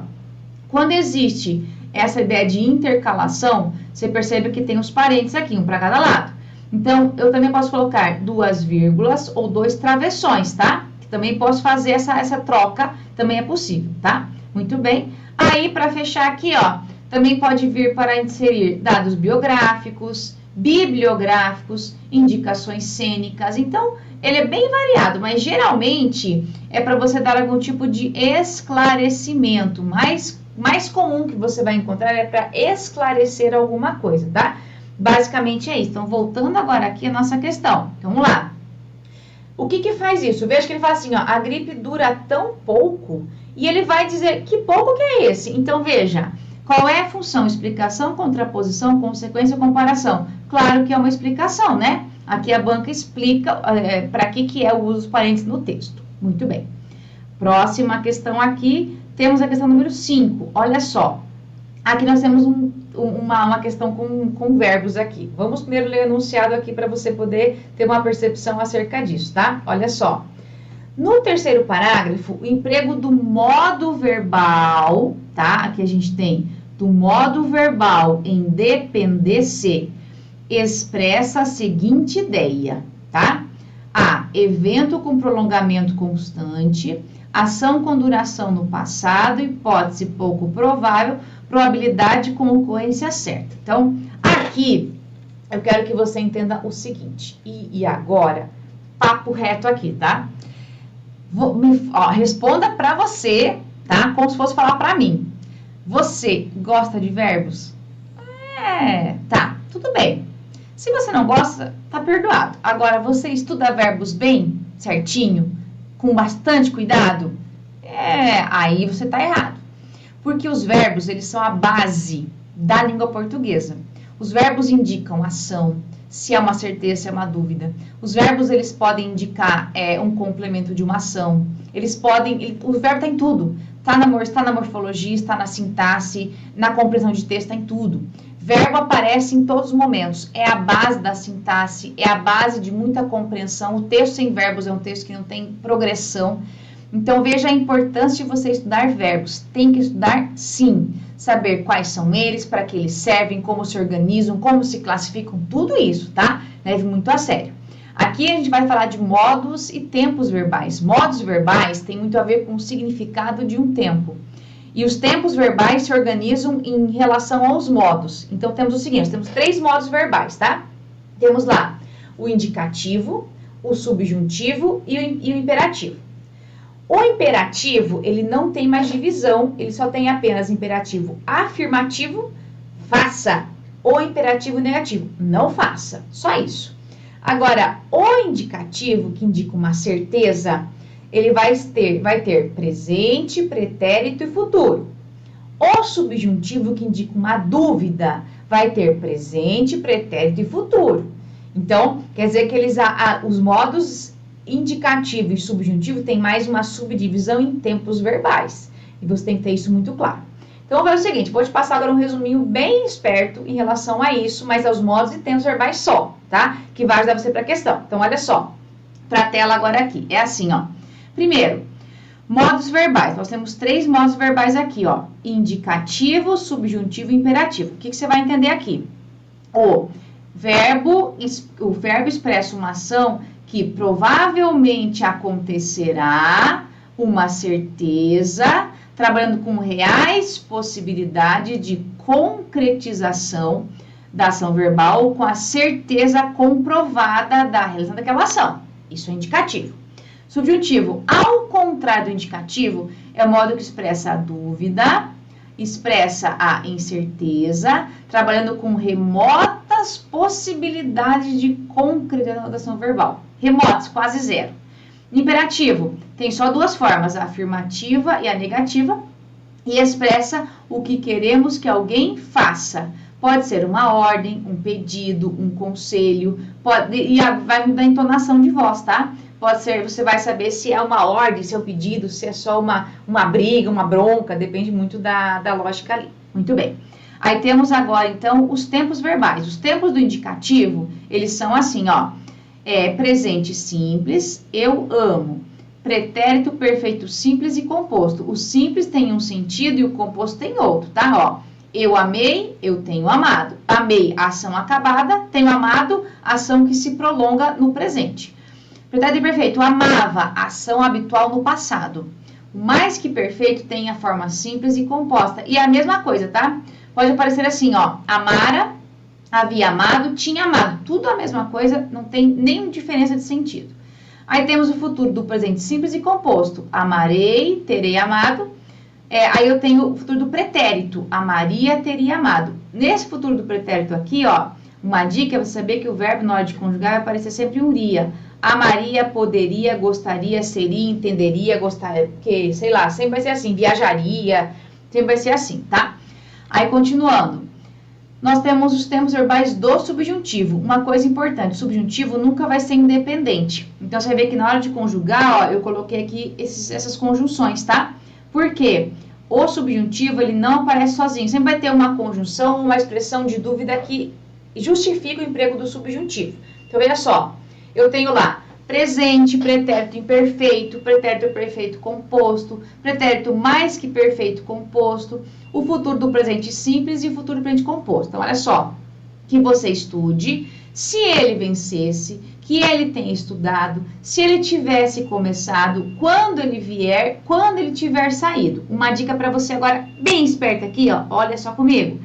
A: Quando existe essa ideia de intercalação, você percebe que tem os parênteses aqui, um para cada lado. Então, eu também posso colocar 2 vírgulas ou 2 travessões, tá? Que também posso fazer essa troca, também é possível, tá? Muito bem. Aí, para fechar aqui, ó, também pode vir para inserir dados biográficos, bibliográficos, indicações cênicas. Então, ele é bem variado, mas geralmente é para você dar algum tipo de esclarecimento. Mais comum que você vai encontrar é para esclarecer alguma coisa, tá? Basicamente é isso. Então, voltando agora aqui a nossa questão. Então, vamos lá. O que faz isso? Veja que ele fala assim, ó, a gripe dura tão pouco, e ele vai dizer que pouco que é esse. Então, veja, qual é a função? Explicação, contraposição, consequência, comparação. Claro que é uma explicação, né? Aqui a banca explica para que é o uso dos parênteses no texto. Muito bem. Próxima questão aqui, temos a questão número 5. Olha só. Aqui nós temos uma questão com verbos aqui. Vamos primeiro ler o enunciado aqui para você poder ter uma percepção acerca disso, tá? Olha só. No terceiro parágrafo, o emprego do modo verbal, tá? Aqui a gente tem do modo verbal em depender-se, expressa a seguinte ideia, tá? A. Evento com prolongamento constante, ação com duração no passado, hipótese pouco provável, probabilidade com ocorrência certa. Então, aqui, eu quero que você entenda o seguinte. E agora, papo reto aqui, tá? Responda pra você, tá? Como se fosse falar pra mim. Você gosta de verbos? Tá, tudo bem. Se você não gosta, tá perdoado. Agora, você estuda verbos bem, certinho? com bastante cuidado? Aí você está errado. Porque os verbos, eles são a base da língua portuguesa. Os verbos indicam ação, se é uma certeza, se é uma dúvida. Os verbos, eles podem indicar um complemento de uma ação. O verbo está em tudo. Está na morfologia, está na sintaxe, na compreensão de texto, está em tudo. Verbo aparece em todos os momentos. É a base da sintaxe, é a base de muita compreensão. O texto sem verbos é um texto que não tem progressão. Então, veja a importância de você estudar verbos. Tem que estudar, sim. Saber quais são eles, para que eles servem, como se organizam, como se classificam, tudo isso, tá? Leve muito a sério. Aqui a gente vai falar de modos e tempos verbais. Modos verbais têm muito a ver com o significado de um tempo. E os tempos verbais se organizam em relação aos modos. Então, temos o seguinte, temos 3 modos verbais, tá? Temos lá o indicativo, o subjuntivo e o imperativo. O imperativo, ele não tem mais divisão, ele só tem apenas imperativo afirmativo, faça, ou imperativo negativo, não faça, só isso. Agora, o indicativo, que indica uma certeza, ele vai ter presente, pretérito e futuro. O subjuntivo, que indica uma dúvida, vai ter presente, pretérito e futuro. Então, quer dizer que os modos indicativo e subjuntivo têm mais uma subdivisão em tempos verbais. E você tem que ter isso muito claro. Então, vamos ver o seguinte, vou te passar agora um resuminho bem esperto em relação a isso, mas aos modos e tempos verbais só, tá? Que vai ajudar você para a questão. Então, olha só, para a tela agora aqui. É assim, ó. Primeiro, modos verbais. Nós temos 3 modos verbais aqui, ó. Indicativo, subjuntivo e imperativo. O que você vai entender aqui? O verbo expressa uma ação que provavelmente acontecerá, uma certeza, trabalhando com reais possibilidades de concretização da ação verbal com a certeza comprovada da realização daquela ação. Isso é indicativo. Subjuntivo, ao contrário do indicativo, é o modo que expressa a dúvida, expressa a incerteza, trabalhando com remotas possibilidades de concretização da ação verbal. Remotas, quase zero. Imperativo, tem só 2 formas, a afirmativa e a negativa, e expressa o que queremos que alguém faça. Pode ser uma ordem, um pedido, um conselho, e vai mudar a entonação de voz, tá? Pode ser, você vai saber se é uma ordem, se é um pedido, se é só uma briga, uma bronca, depende muito da lógica ali. Muito bem. Aí temos agora, então, os tempos verbais. Os tempos do indicativo, eles são assim, ó. Presente simples, eu amo. Pretérito, perfeito simples e composto. O simples tem um sentido e o composto tem outro, tá? Ó, eu amei, eu tenho amado. Amei, ação acabada. Tenho amado, ação que se prolonga no presente. Pretérito perfeito, amava, ação habitual no passado. O mais que perfeito tem a forma simples e composta. E é a mesma coisa, tá? Pode aparecer assim, ó. Amara, havia amado, tinha amado. Tudo a mesma coisa, não tem nenhuma diferença de sentido. Aí temos o futuro do presente simples e composto. Amarei, terei amado. Aí eu tenho o futuro do pretérito. Amaria, teria amado. Nesse futuro do pretérito aqui, ó, uma dica é você saber que o verbo na hora de conjugar vai aparecer sempre um iria. Amaria, poderia, gostaria, seria, entenderia, gostaria, porque, sei lá, sempre vai ser assim, viajaria, sempre vai ser assim, tá? Aí, continuando, nós temos os tempos verbais do subjuntivo. Uma coisa importante, o subjuntivo nunca vai ser independente. Então, você vai ver que na hora de conjugar, ó, eu coloquei aqui essas conjunções, tá? Por quê? O subjuntivo, ele não aparece sozinho. Sempre vai ter uma conjunção, uma expressão de dúvida que justifica o emprego do subjuntivo. Então, veja só. Eu tenho lá presente, pretérito imperfeito, pretérito perfeito composto, pretérito mais que perfeito composto, o futuro do presente simples e o futuro do presente composto. Então, olha só, que você estude, se ele vencesse, que ele tenha estudado, se ele tivesse começado, quando ele vier, quando ele tiver saído. Uma dica para você agora, bem esperta aqui, ó, olha só comigo.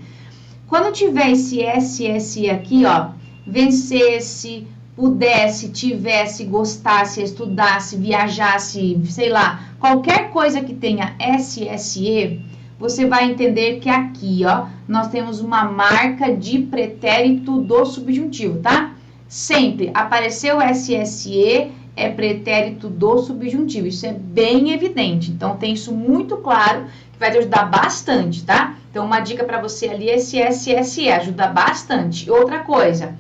A: Quando tiver esse SSI aqui, ó, vencesse, pudesse, tivesse, gostasse, estudasse, viajasse, sei lá, qualquer coisa que tenha SSE, você vai entender que aqui, ó, nós temos uma marca de pretérito do subjuntivo, tá? Sempre apareceu SSE, é pretérito do subjuntivo. Isso é bem evidente. Então, tem isso muito claro, que vai te ajudar bastante, tá? Então, uma dica para você ali é esse SSE, ajuda bastante. Outra coisa,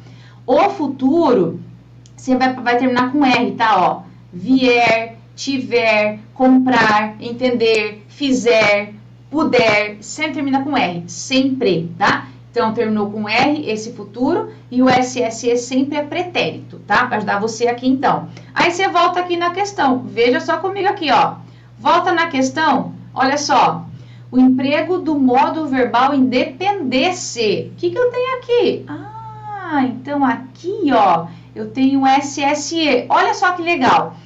A: o futuro, você vai terminar com R, tá? Ó, vier, tiver, comprar, entender, fizer, puder, sempre termina com R, sempre, tá? Então, terminou com R, esse futuro, e o SSE sempre é pretérito, tá? Para ajudar você aqui, então. Aí, você volta aqui na questão. Veja só comigo aqui, ó. Volta na questão, olha só. O emprego do modo verbal em depender-se. O que eu tenho aqui? Ah, então aqui, ó, eu tenho SSE. Olha só que legal.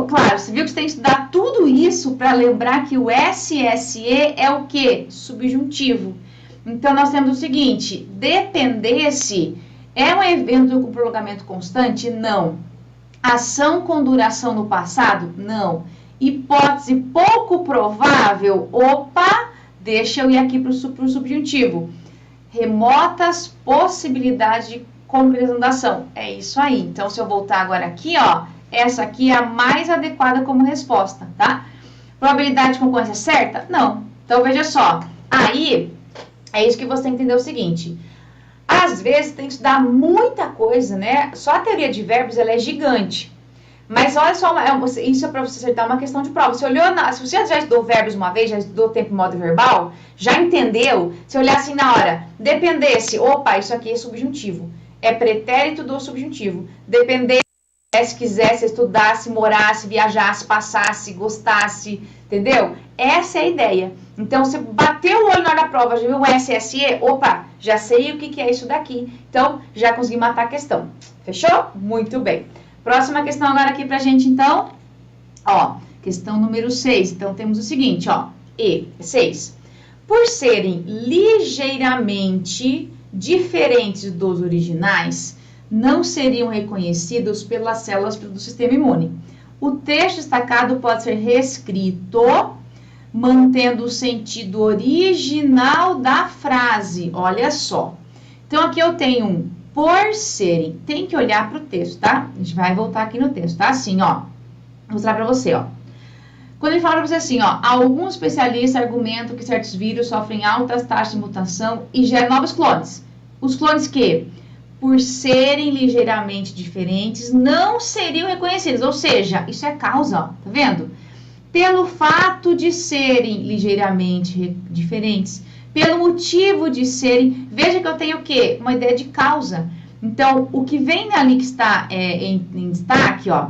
A: Claro, você viu que você tem que estudar tudo isso para lembrar que o SSE é o quê? Subjuntivo. Então, nós temos o seguinte, depender-se é um evento com prolongamento constante? Não. Ação com duração no passado? Não. Hipótese pouco provável? Opa, deixa eu ir aqui para o subjuntivo. Remotas possibilidades de concretização da ação. É isso aí. Então, se eu voltar agora aqui, ó, essa aqui é a mais adequada como resposta, tá? Probabilidade de concorrência certa? Não. Então, veja só. Aí, é isso que você tem que entender o seguinte. Às vezes, tem que estudar muita coisa, né? Só a teoria de verbos, ela é gigante. Mas olha só, isso é para você acertar uma questão de prova. Você olhou, se você já estudou verbos uma vez, já estudou tempo e modo verbal, já entendeu, se olhar assim na hora, dependesse, opa, isso aqui é subjuntivo. É pretérito do subjuntivo. Depender, se quisesse, estudasse, morasse, viajasse, passasse, gostasse, entendeu? Essa é a ideia. Então, você bateu o olho na hora da prova, já viu o SSE? Opa, já sei o que é isso daqui. Então, já consegui matar a questão. Fechou? Muito bem. Próxima questão agora aqui pra gente, então. Ó, questão número 6. Então, temos o seguinte, ó. 6. Por serem ligeiramente diferentes dos originais, não seriam reconhecidos pelas células do sistema imune. O trecho destacado pode ser reescrito, mantendo o sentido original da frase. Olha só. Então, aqui eu tenho um por serem. Tem que olhar para o texto, tá? A gente vai voltar aqui no texto, tá? Assim, ó. Vou mostrar para você, ó. Quando ele fala para você assim, ó. Alguns especialistas argumentam que certos vírus sofrem altas taxas de mutação e geram novos clones. Os clones que, por serem ligeiramente diferentes, não seriam reconhecidos. Ou seja, isso é causa, ó. Tá vendo? Pelo fato de serem ligeiramente diferentes, pelo motivo de serem, veja que eu tenho o quê? Uma ideia de causa. Então, o que vem ali que está em destaque, ó,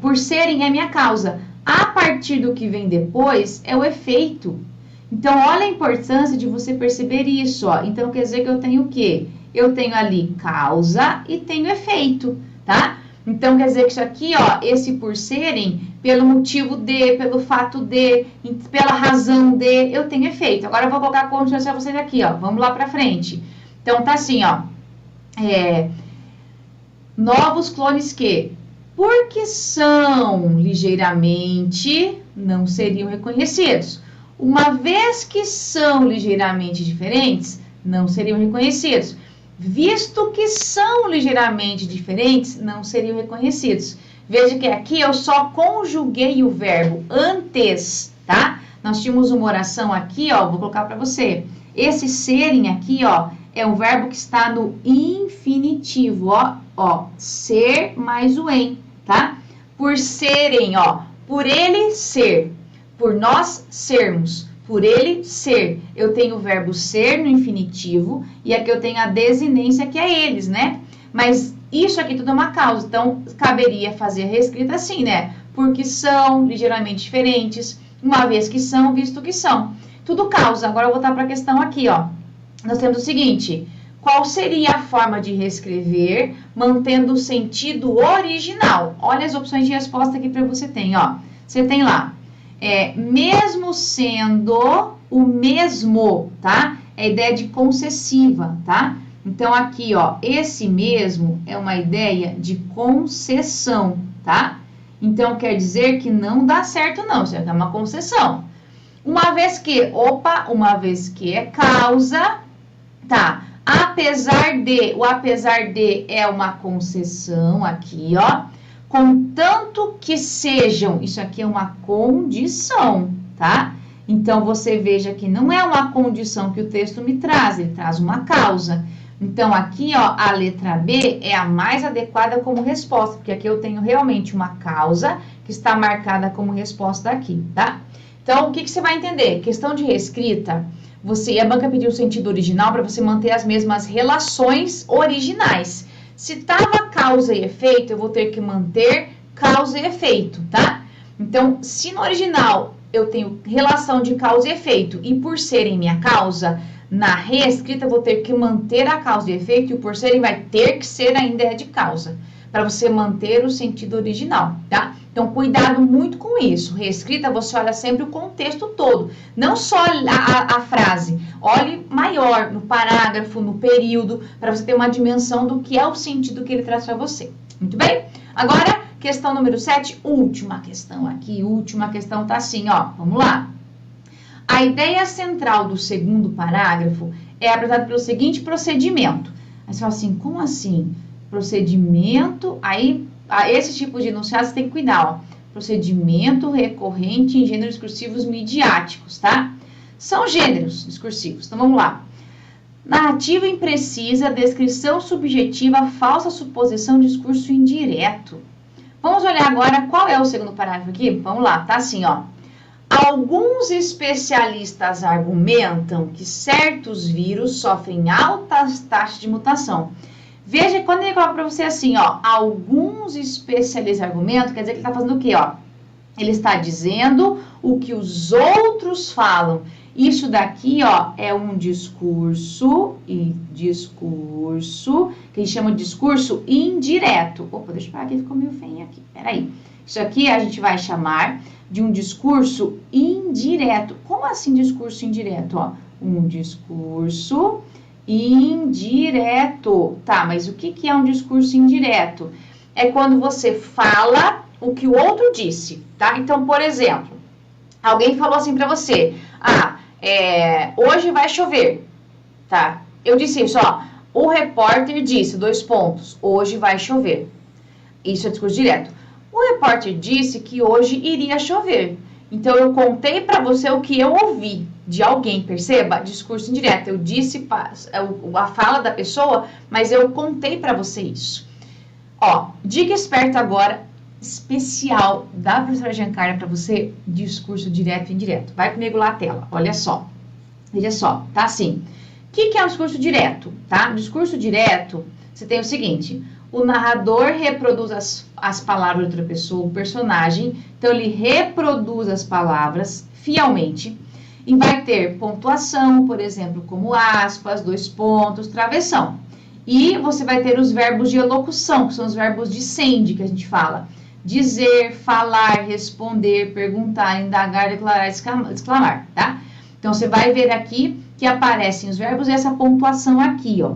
A: por serem é minha causa. A partir do que vem depois é o efeito. Então, olha a importância de você perceber isso, ó. Então, quer dizer que eu tenho o quê? Eu tenho ali causa e tenho efeito, tá? Então, quer dizer que isso aqui, ó, esse por serem, pelo motivo de, pelo fato de, pela razão de, eu tenho efeito. Agora, eu vou colocar a continuação para vocês aqui, ó. Vamos lá para frente. Então, tá assim, ó. Novos clones que, porque são ligeiramente, não seriam reconhecidos. Uma vez que são ligeiramente diferentes, não seriam reconhecidos. Visto que são ligeiramente diferentes, não seriam reconhecidos. Veja que aqui eu só conjuguei o verbo antes, tá? Nós tínhamos uma oração aqui, ó, vou colocar para você. Esse serem aqui, ó, é um verbo que está no infinitivo, ó, ser mais o em, tá? Por serem, ó, por ele ser, por nós sermos. Por ele ser, eu tenho o verbo ser no infinitivo e aqui eu tenho a desinência que é eles, né? Mas isso aqui tudo é uma causa, então caberia fazer a reescrita assim, né? Porque são ligeiramente diferentes, uma vez que são, visto que são. Tudo causa. Agora eu vou voltar para a questão aqui, ó. Nós temos o seguinte, qual seria a forma de reescrever mantendo o sentido original? Olha as opções de resposta aqui para você ter, ó. Você tem lá. Mesmo sendo o mesmo, tá? É a ideia de concessiva, tá? Então, aqui, ó, esse mesmo é uma ideia de concessão, tá? Então, quer dizer que não dá certo, não. Isso é uma concessão. Uma vez que é causa, tá? Apesar de, o apesar de é uma concessão aqui, ó. contanto que sejam, isso aqui é uma condição, tá? Então, você veja que não é uma condição que o texto me traz, ele traz uma causa. Então, aqui, ó, a letra B é a mais adequada como resposta, porque aqui eu tenho realmente uma causa que está marcada como resposta aqui, tá? Então, o que você vai entender? Questão de reescrita, a banca pediu o sentido original para você manter as mesmas relações originais. Se estava causa e efeito, eu vou ter que manter causa e efeito, tá? Então, se no original eu tenho relação de causa e efeito, e por serem minha causa, na reescrita eu vou ter que manter a causa e efeito, e o por serem vai ter que ser ainda de causa, para você manter o sentido original, tá? Então, cuidado muito com isso. Reescrita, você olha sempre o contexto todo, não só a frase. Olhe maior no parágrafo, no período, para você ter uma dimensão do que é o sentido que ele traz para você. Muito bem? Agora, questão número 7, última questão aqui. Última questão tá assim, ó. Vamos lá. A ideia central do segundo parágrafo é apresentada pelo seguinte procedimento. Aí você fala assim, como assim? Procedimento, aí, esse tipo de enunciado você tem que cuidar, ó. Procedimento recorrente em gêneros discursivos midiáticos, tá? São gêneros discursivos. Então, vamos lá. Narrativa imprecisa, descrição subjetiva, falsa suposição, discurso indireto. Vamos olhar agora qual é o segundo parágrafo aqui? Vamos lá, tá assim, ó. Alguns especialistas argumentam que certos vírus sofrem altas taxas de mutação. Veja, quando ele coloca para você assim, ó, alguns especialistas argumentam, quer dizer que ele está fazendo o quê, ó? Ele está dizendo o que os outros falam. Isso daqui, ó, é um discurso, que a gente chama de discurso indireto. Opa, deixa eu parar aqui, ficou meio feio aqui, peraí. Isso aqui a gente vai chamar de um discurso indireto. Como assim discurso indireto, ó? Um discurso indireto. Tá, mas o que é um discurso indireto? É quando você fala o que o outro disse, tá? Então, por exemplo, alguém falou assim pra você, hoje vai chover, tá? Eu disse isso, ó, o repórter disse, hoje vai chover. Isso é discurso direto. O repórter disse que hoje iria chover. Então, eu contei pra você o que eu ouvi de alguém, perceba? Discurso indireto. Eu disse a fala da pessoa, mas eu contei pra você isso. Ó, dica esperta agora, especial da professora Giancarla para você, discurso direto e indireto. Vai comigo lá a tela, olha só. Veja só, tá assim. O que é um discurso direto, tá? Discurso direto, você tem o seguinte, o narrador reproduz as palavras de outra pessoa, o personagem, então ele reproduz as palavras fielmente e vai ter pontuação, por exemplo, como aspas, 2 pontos, travessão. E você vai ter os verbos de elocução, que são os verbos de sende, que a gente fala. Dizer, falar, responder, perguntar, indagar, declarar, exclamar, tá? Então, você vai ver aqui que aparecem os verbos e essa pontuação aqui, ó.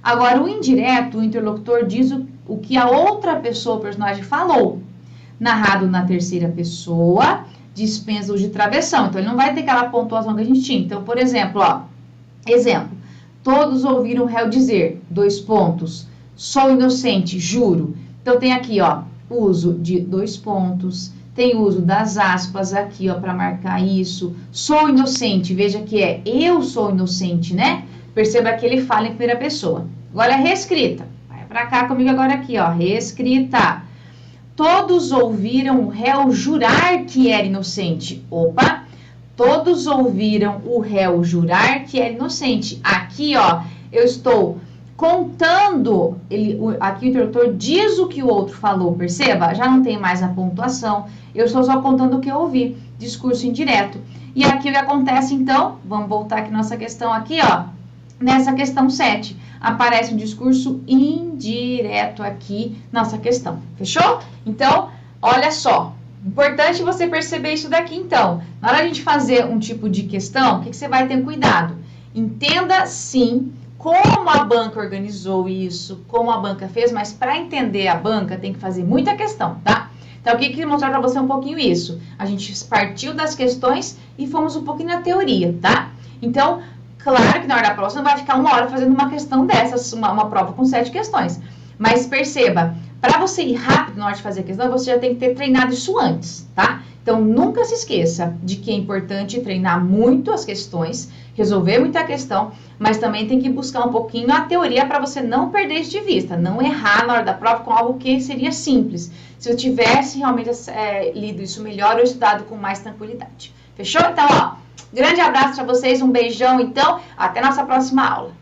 A: Agora, o indireto, o interlocutor diz o que a outra pessoa, o personagem, falou. Narrado na terceira pessoa, dispensa o de travessão. Então, ele não vai ter aquela pontuação que a gente tinha. Então, por exemplo, ó. Exemplo. Todos ouviram o réu dizer, 2 pontos. Sou inocente, juro. Então, tem aqui, ó. Uso de 2 pontos, tem uso das aspas aqui, ó, para marcar isso. Sou inocente, veja que é eu sou inocente, né? Perceba que ele fala em primeira pessoa. Agora, reescrita. Vai para cá comigo agora aqui, ó, reescrita. Todos ouviram o réu jurar que era inocente. Opa! Todos ouviram o réu jurar que era inocente. Aqui, ó, eu estou contando, aqui o interlocutor diz o que o outro falou, perceba? Já não tem mais a pontuação, eu estou só contando o que eu ouvi, discurso indireto. E aqui o que acontece, então, vamos voltar aqui nossa questão aqui, ó, nessa questão 7, aparece um discurso indireto aqui, nossa questão, fechou? Então, olha só, importante você perceber isso daqui, então, na hora de a gente fazer um tipo de questão, o que você vai ter cuidado? Entenda, sim, como a banca organizou isso, como a banca fez, mas para entender a banca tem que fazer muita questão, tá? Então, eu queria mostrar para você um pouquinho isso. A gente partiu das questões e fomos um pouquinho na teoria, tá? Então, claro que na hora da prova você não vai ficar 1 hora fazendo uma questão dessas, uma prova com 7 questões. Mas perceba, Para você ir rápido na hora de fazer a questão, você já tem que ter treinado isso antes, tá? Então, nunca se esqueça de que é importante treinar muito as questões, resolver muita questão, mas também tem que buscar um pouquinho a teoria para você não perder isso de vista, não errar na hora da prova com algo que seria simples. Se eu tivesse realmente lido isso melhor ou estudado com mais tranquilidade. Fechou? Então, ó, grande abraço para vocês, um beijão, então, até nossa próxima aula.